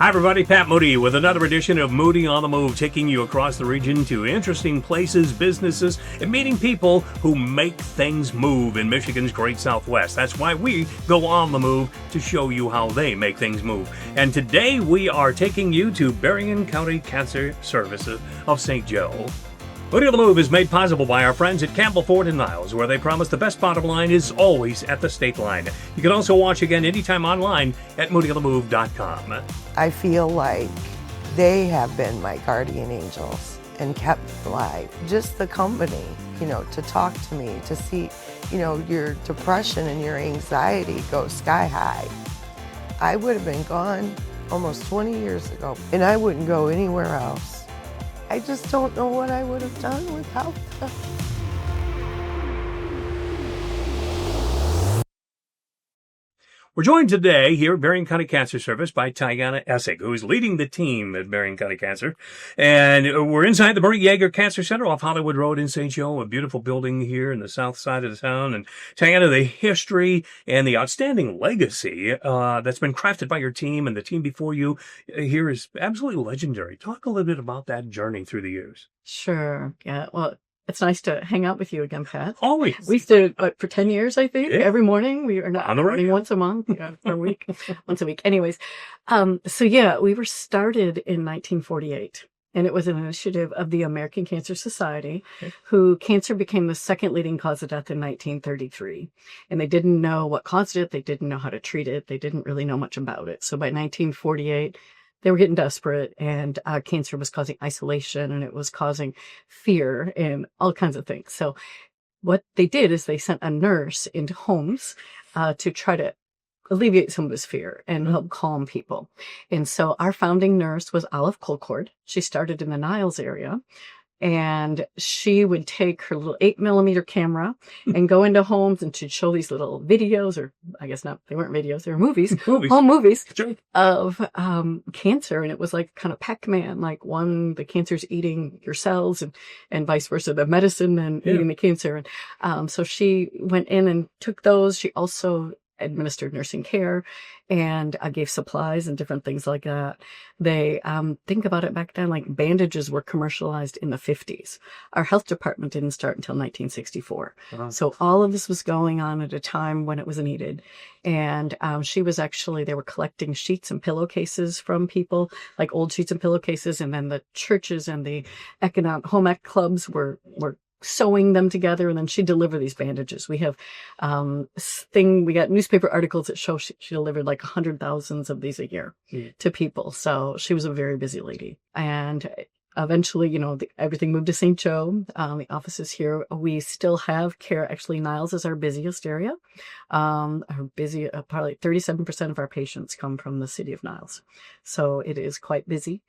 Hi everybody, Pat Moody with another edition of Moody on the Move, taking you across the region to interesting places, businesses, and meeting people who make things move in Michigan's Great Southwest. That's why we go on the move, to show you how they make things move. And today we are taking you to Berrien County Cancer Service of St. Joe. Moody on the Move is made possible by our friends at Campbell Ford and Niles, where they promise the best bottom line is always at the state line. You can also watch again anytime online at moodyonthemove.com. I feel like they have been my guardian angels and kept me alive. Just the company, to talk to me, to see, your depression and your anxiety go sky high. I would have been gone almost 20 years ago, and I wouldn't go anywhere else. I just don't know what I would have done without them. We're joined today here at Berrien County Cancer Service by Tyanna Essig, who is leading the team at Berrien County Cancer. And we're inside the Bertie Yeager Cancer Center off Hollywood Road in St. Joe, a beautiful building here in the south side of the town. And Tyanna, the history and the outstanding legacy that's been crafted by your team and the team before you here is absolutely legendary. Talk a little bit about that journey through the years. Sure. Yeah. Well, it's nice to hang out with you again, Pat. Always. We used to, for 10 years, I think, yeah. Every morning. We were not on the running radio. once a month, for a week, once a week. Anyways, we were started in 1948. And it was an initiative of the American Cancer Society, who cancer became the second leading cause of death in 1933. And they didn't know what caused it. They didn't know how to treat it. They didn't really know much about it. So by 1948, they were getting desperate, and cancer was causing isolation, and it was causing fear and all kinds of things. So what they did is they sent a nurse into homes to try to alleviate some of this fear and help calm people. And so our founding nurse was Olive Colcord. She started in the Niles area. And she would take her little 8mm camera and go into homes, and she'd show these little videos, or I guess not, they weren't videos, they were movies, home movies Sure. of cancer. And it was like kind of Pac-Man, like the cancer's eating your cells, and vice versa, the medicine and eating the cancer. And so she went in and took those. She also administered nursing care and gave supplies and different things like that. They think about it back then, like bandages were commercialized in the 50s. Our health department didn't start until 1964. Uh-huh. So all of this was going on at a time when it was needed. And they were collecting sheets and pillowcases from people, like old sheets and pillowcases. And then the churches and the home ec clubs were sewing them together, and then she'd deliver these bandages. We have we got newspaper articles that show she delivered like 100,000 of these a year to people. So she was a very busy lady. And eventually, everything moved to St. Joe. The offices here, we still have care. Actually, Niles is our busiest area. Probably 37% of our patients come from the city of Niles. So it is quite busy.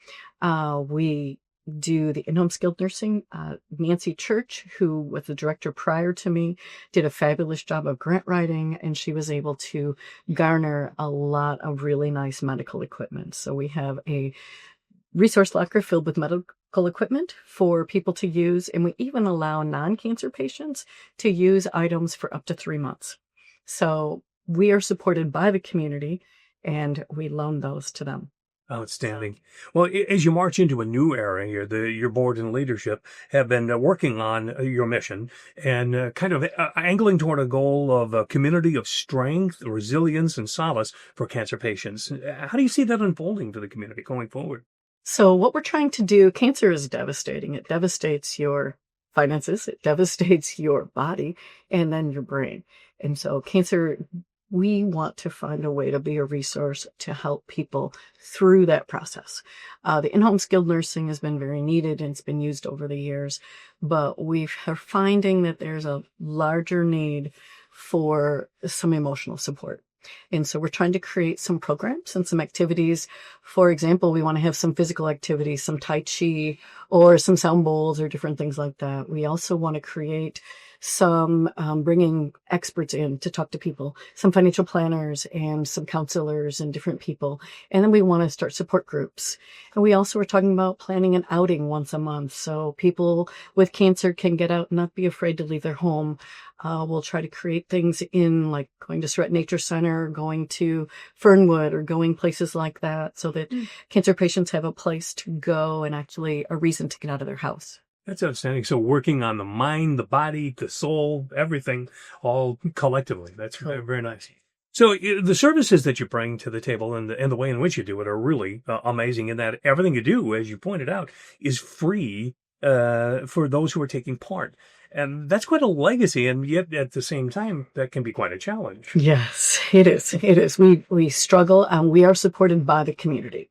We do the in-home skilled nursing. Nancy Church, who was the director prior to me, did a fabulous job of grant writing, and she was able to garner a lot of really nice medical equipment. So we have a resource locker filled with medical equipment for people to use, and we even allow non-cancer patients to use items for up to 3 months. So we are supported by the community, and we loan those to them. Outstanding. Well, as you march into a new era here, your board and leadership have been working on your mission and kind of angling toward a goal of a community of strength, resilience, and solace for cancer patients. How do you see that unfolding for the community going forward? So what we're trying to do, cancer is devastating. It devastates your finances, it devastates your body, and then your brain. And so we want to find a way to be a resource to help people through that process. The in-home skilled nursing has been very needed, and it's been used over the years, but we are finding that there's a larger need for some emotional support. And so we're trying to create some programs and some activities. For example, we want to have some physical activities, some Tai Chi or some sound bowls or different things like that. We also want to create some bringing experts in to talk to people, some financial planners and some counselors and different people. And then we want to start support groups. And we also are talking about planning an outing once a month so people with cancer can get out and not be afraid to leave their home. We'll try to create things in like going to Surratt Nature Center, going to Fernwood, or going places like that so that cancer patients have a place to go and actually a reason to get out of their house. That's outstanding. So working on the mind, the body, the soul, everything, all collectively. That's very, very nice. So the services that you bring to the table and the way in which you do it are really amazing in that everything you do, as you pointed out, is free for those who are taking part. And that's quite a legacy, and yet at the same time, that can be quite a challenge. Yes, it is. It is. We struggle, and we are supported by the community.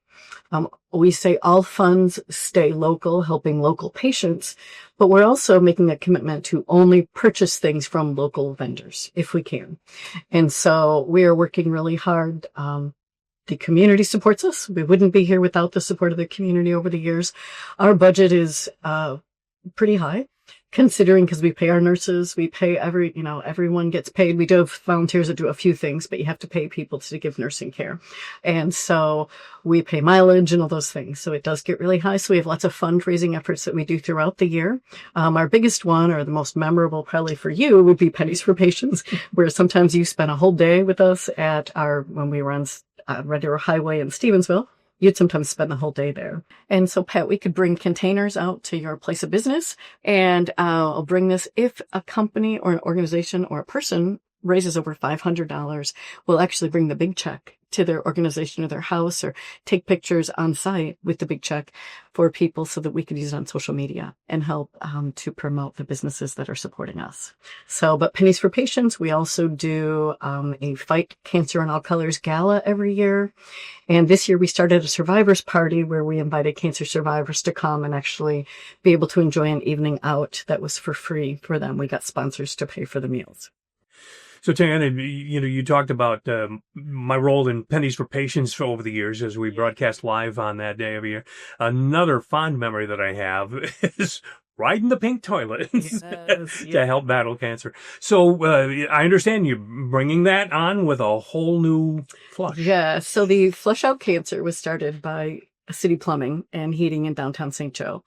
We say all funds stay local, helping local patients, but we're also making a commitment to only purchase things from local vendors if we can. And so we are working really hard. The community supports us. We wouldn't be here without the support of the community over the years. Our budget is pretty high. Considering, because we pay our nurses, we pay everyone gets paid. We do have volunteers that do a few things, but you have to pay people to give nursing care. And so we pay mileage and all those things. So it does get really high. So we have lots of fundraising efforts that we do throughout the year. Our biggest one, or the most memorable probably for you, would be Pennies for Patients, where sometimes you spend a whole day with us when we were on Red Arrow Highway in Stevensville. You'd sometimes spend the whole day there. And so, Pat, we could bring containers out to your place of business, and I'll bring this if a company or an organization or a person raises over $500, we'll actually bring the big check to their organization or their house, or take pictures on site with the big check for people so that we could use it on social media and help to promote the businesses that are supporting us. So, but Pennies for Patients, we also do a Fight Cancer in All Colors gala every year. And this year we started a survivors party where we invited cancer survivors to come and actually be able to enjoy an evening out that was for free for them. We got sponsors to pay for the meals. So, Tyanna, you talked about my role in Pennies for Patients over the years as we broadcast live on that day every year. Another fond memory that I have is riding the pink toilet to help battle cancer. So I understand you bringing that on with a whole new flush. Yeah, so the Flush Out Cancer was started by City Plumbing and Heating in downtown St. Joe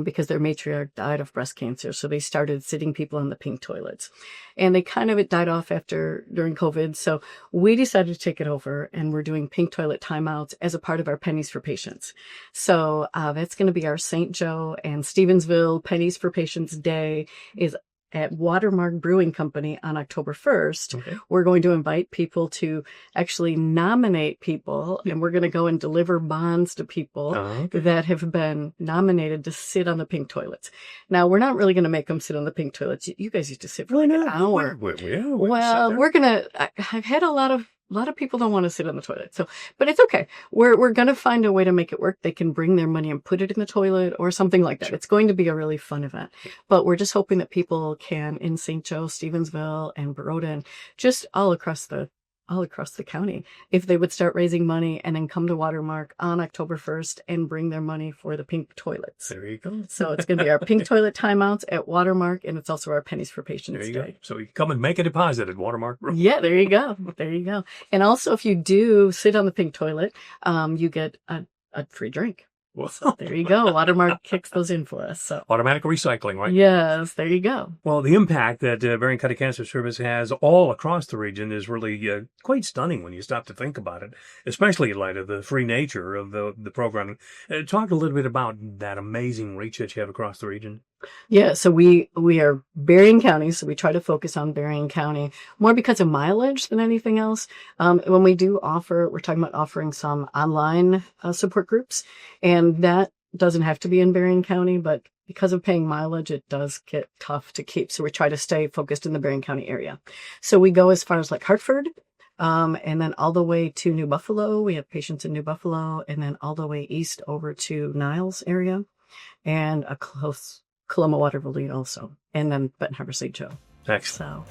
because their matriarch died of breast cancer. So they started sitting people in the pink toilets. And it died off during COVID. So we decided to take it over, and we're doing pink toilet timeouts as a part of our Pennies for Patients. So that's going to be our St. Joe and Stevensville Pennies for Patients Day is at Watermark Brewing Company on October 1st. Okay. We're going to invite people to actually nominate people, and we're going to go and deliver bonds to people that have been nominated to sit on the pink toilets. Now, we're not really going to make them sit on the pink toilets. You guys used to sit for like an hour. I've had a lot of people don't want to sit on the toilet. So, but it's okay. We're going to find a way to make it work. They can bring their money and put it in the toilet or something like that. Sure. It's going to be a really fun event, but we're just hoping that people can in St. Joe, Stevensville, and Baroda, and just all across the county, if they would start raising money and then come to Watermark on October 1st and bring their money for the pink toilets. There you go. So it's going to be our pink toilet timeouts at Watermark, and it's also our Pennies for Patients Day. Go. So you come and make a deposit at Watermark. Yeah, there you go. There you go. And also, if you do sit on the pink toilet, you get a free drink. Well, so there you go. Watermark kicks those in for us. So automatic recycling, right? Yes, there you go. Well, the impact that Berrien County Cancer Service has all across the region is really quite stunning when you stop to think about it, especially in light of the free nature of the programming. Talk a little bit about that amazing reach that you have across the region. Yeah, so we are Berrien County, so we try to focus on Berrien County more because of mileage than anything else. When we do we're talking about offering some online support groups, and that doesn't have to be in Berrien County, but because of paying mileage, it does get tough to keep. So we try to stay focused in the Berrien County area. So we go as far as like Hartford, and then all the way to New Buffalo. We have patients in New Buffalo, and then all the way east over to Niles area, and a close Coloma Waterville also, and then Benton Harbor St. Joe. Excellent.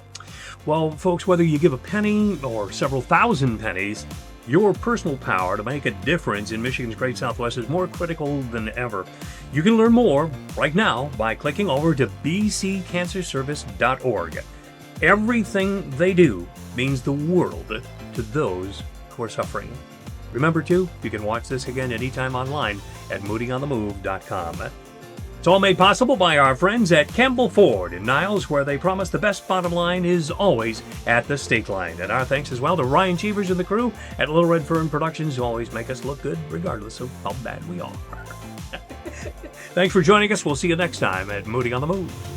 Well, folks, whether you give a penny or several thousand pennies, Your personal power to make a difference in Michigan's Great Southwest is more critical than ever. You can learn more right now by clicking over to bccancerservice.org. Everything they do means the world to those who are suffering. Remember, too, you can watch this again anytime online at moodyonthemove.com. It's all made possible by our friends at Campbell Ford in Niles, where they promise the best bottom line is always at the state line. And our thanks as well to Ryan Cheevers and the crew at Little Red Fern Productions, who always make us look good regardless of how bad we are. Thanks for joining us. We'll see you next time at Moody on the Move.